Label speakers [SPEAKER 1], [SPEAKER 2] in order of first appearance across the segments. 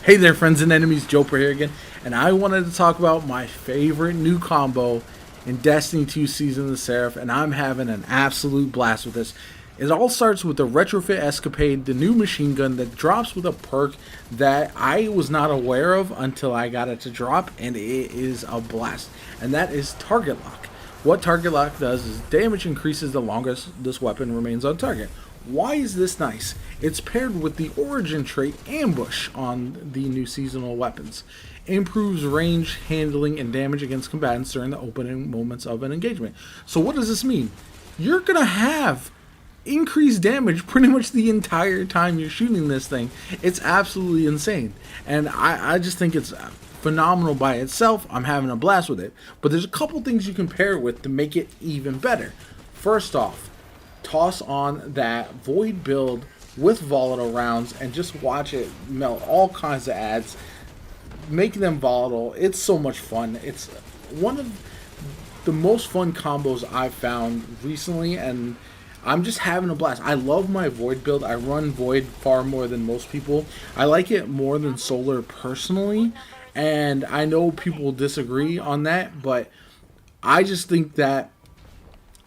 [SPEAKER 1] Hey there, friends and enemies, JoPaWrites here again, and I wanted to talk about my favorite new combo in Destiny 2 Season of the Seraph, and I'm having an absolute blast with this. It all starts with the Retrofit Escapade, the new machine gun that drops with a perk that I was not aware of until I got it to drop, and it is a blast, and that is Target Lock. What Target Lock does is damage increases the longest this weapon remains on target. Why is this nice? It's paired with the origin trait Ambush on the new seasonal weapons. Improves range, handling, and damage against combatants during the opening moments of an engagement. So what does this mean? You're going to have increased damage pretty much the entire time you're shooting this thing. It's absolutely insane. And I just think it's phenomenal by itself. I'm having a blast with it. But there's a couple things you can pair it with to make it even better. First off, toss on that void build with volatile rounds and just watch it melt all kinds of ads, making them volatile. It's so much fun. It's one of the most fun combos I've found recently, and I'm just having a blast. I love my void build. I run void far more than most people. I like it more than solar personally, and I know people disagree on that, but I just think that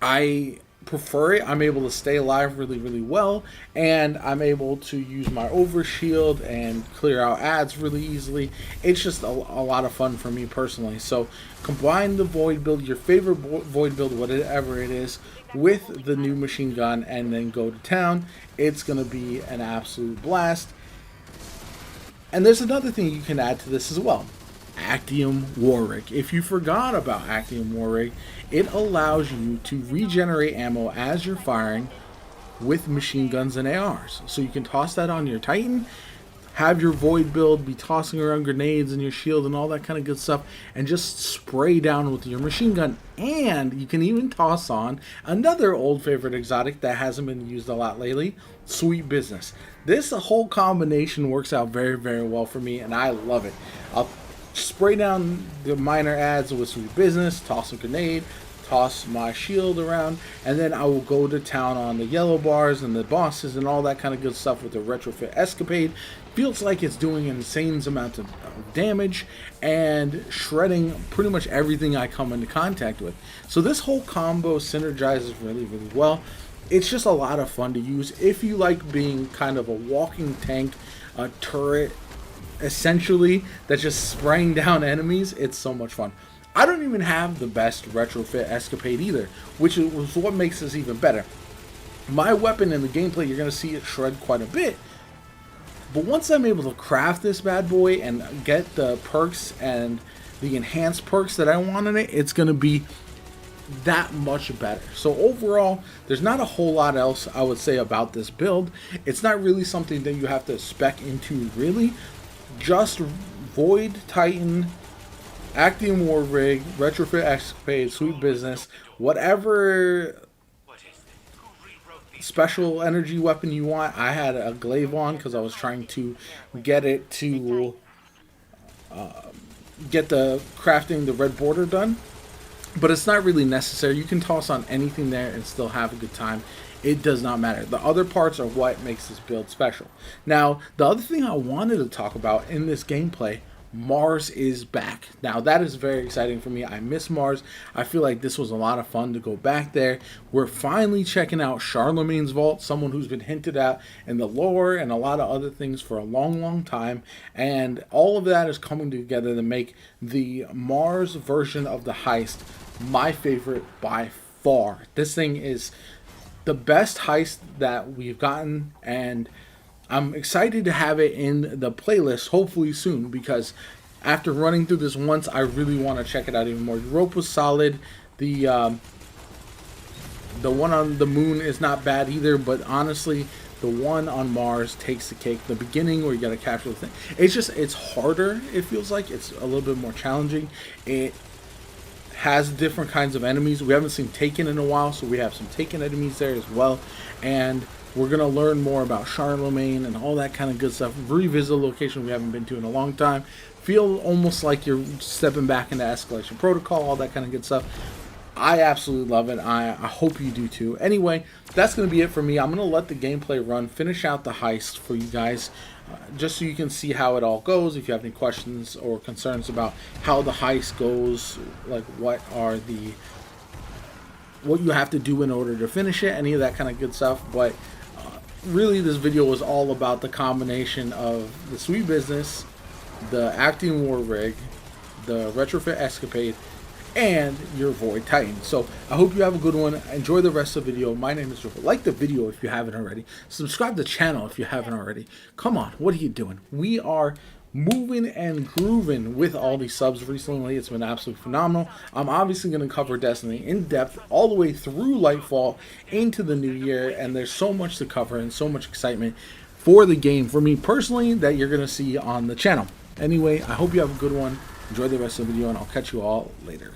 [SPEAKER 1] I prefer it. I'm able to stay alive really well, and I'm able to use my overshield and clear out ads really easily. It's just a lot of fun for me personally. So combine the void build, your favorite void build, whatever it is, with the new machine gun, and then go to town. It's gonna be an absolute blast. And there's another thing you can add to this as well. Actium War Rig. If you forgot about Actium War Rig, it allows you to regenerate ammo as you're firing with machine guns and ARs. So you can toss that on your Titan, have your void build be tossing around grenades and your shield and all that kind of good stuff, and just spray down with your machine gun. And you can even toss on another old favorite exotic that hasn't been used a lot lately, Sweet Business. This whole combination works out very well for me, and I love it. I'll spray down the minor ads with Sweet Business, toss a grenade, toss my shield around, and then I will go to town on the yellow bars and the bosses and all that kind of good stuff with the Retrofit Escapade. Feels like it's doing an insane amount of damage and shredding pretty much everything I come into contact with. So this whole combo synergizes really well. It's just a lot of fun to use if you like being kind of a walking tank, a turret, essentially, that's just spraying down enemies. It's so much fun. I don't even have the best Retrofit Escapade either, which was what makes this even better. My weapon in the gameplay, you're going to see it shred quite a bit, but once I'm able to craft this bad boy and get the perks and the enhanced perks that I want in it, it's going to be that much better. So overall, there's not a whole lot else I would say about this build. It's not really something that you have to spec into really. Just Void Titan, Actium War Rig, Retrofit Escapade, Sweet Business, whatever special energy weapon you want. I had a glaive on because I was trying to get it to get the crafting the red border done, but it's not really necessary. You can toss on anything there and still have a good time. It does not matter. The other parts are what makes this build special. Now, the other thing I wanted to talk about in this gameplay, Mars is back. Now, that is very exciting for me. I miss Mars. I feel like this was a lot of fun to go back there. We're finally checking out Charlemagne's vault, someone who's been hinted at in the lore and a lot of other things for a long time. And all of that is coming together to make the Mars version of the heist my favorite by far. This thing is the best heist that we've gotten, and I'm excited to have it in the playlist hopefully soon, because after running through this once, I really want to check it out even more. The rope was solid. The one on the moon is not bad either, but honestly, the one on Mars takes the cake. The beginning where you got to capture the thing, it's harder. It feels like it's a little bit more challenging. It has different kinds of enemies. We haven't seen Taken in a while, so we have some Taken enemies there as well. And we're going to learn more about Charlemagne and all that kind of good stuff. Revisit a location we haven't been to in a long time. Feel almost like you're stepping back into Escalation Protocol, all that kind of good stuff. I absolutely love it. I hope you do too. Anyway, that's going to be it for me. I'm going to let the gameplay run, finish out the heist for you guys, just so you can see how it all goes. If you have any questions or concerns about how the heist goes, like what you have to do in order to finish it, any of that kind of good stuff. But really, this video was all about the combination of the Sweet Business, the Actium War Rig, the Retrofit Escapade, and your Void Titan. So I hope you have a good one. Enjoy the rest of the video. My name is JoPaWrites. Like the video if you haven't already. Subscribe to the channel if you haven't already. Come on, what are you doing? We are moving and grooving with all these subs recently. It's been absolutely phenomenal. I'm obviously going to cover Destiny in depth all the way through Lightfall into the new year, and there's so much to cover and so much excitement for the game for me personally that you're going to see on the channel. Anyway, I hope you have a good one. Enjoy the rest of the video, and I'll catch you all later.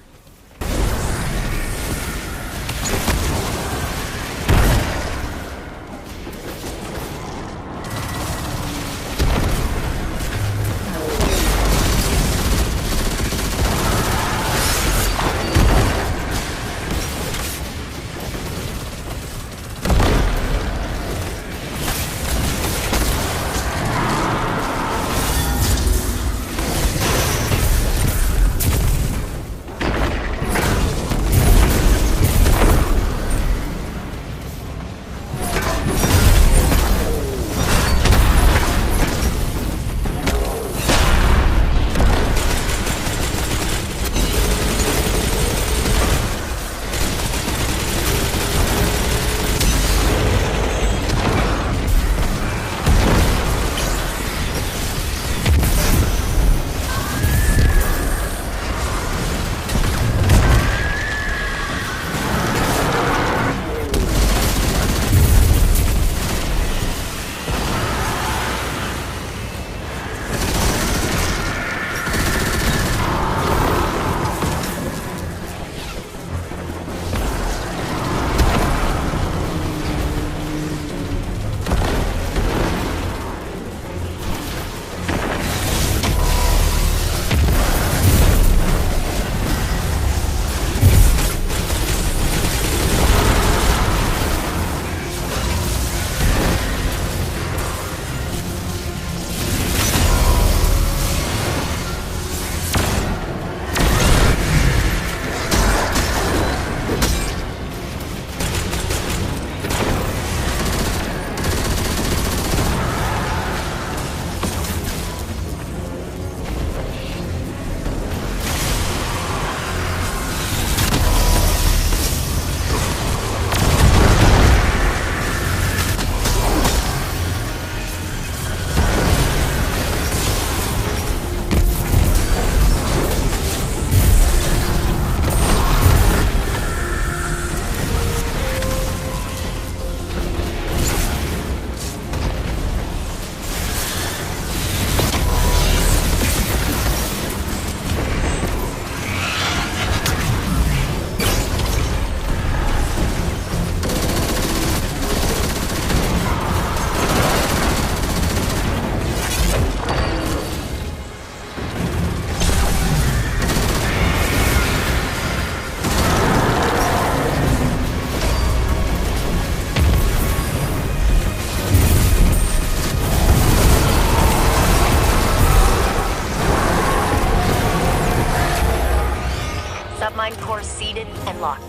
[SPEAKER 2] Submine core seeded and locked.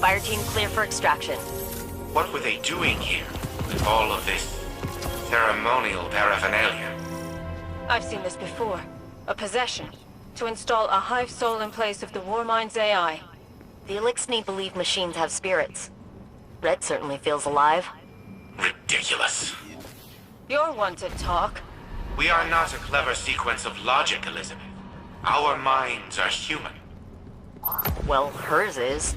[SPEAKER 2] Fire team clear for extraction.
[SPEAKER 3] What were they doing here with all of this ceremonial paraphernalia?
[SPEAKER 4] I've seen this before. A possession. To install a hive soul in place of the Warmind's AI.
[SPEAKER 2] The Elixni believe machines have spirits. Red certainly feels alive.
[SPEAKER 3] Ridiculous.
[SPEAKER 4] You're one to talk.
[SPEAKER 3] We are not a clever sequence of logic, Elizabeth. Our minds are human.
[SPEAKER 2] Well, hers is.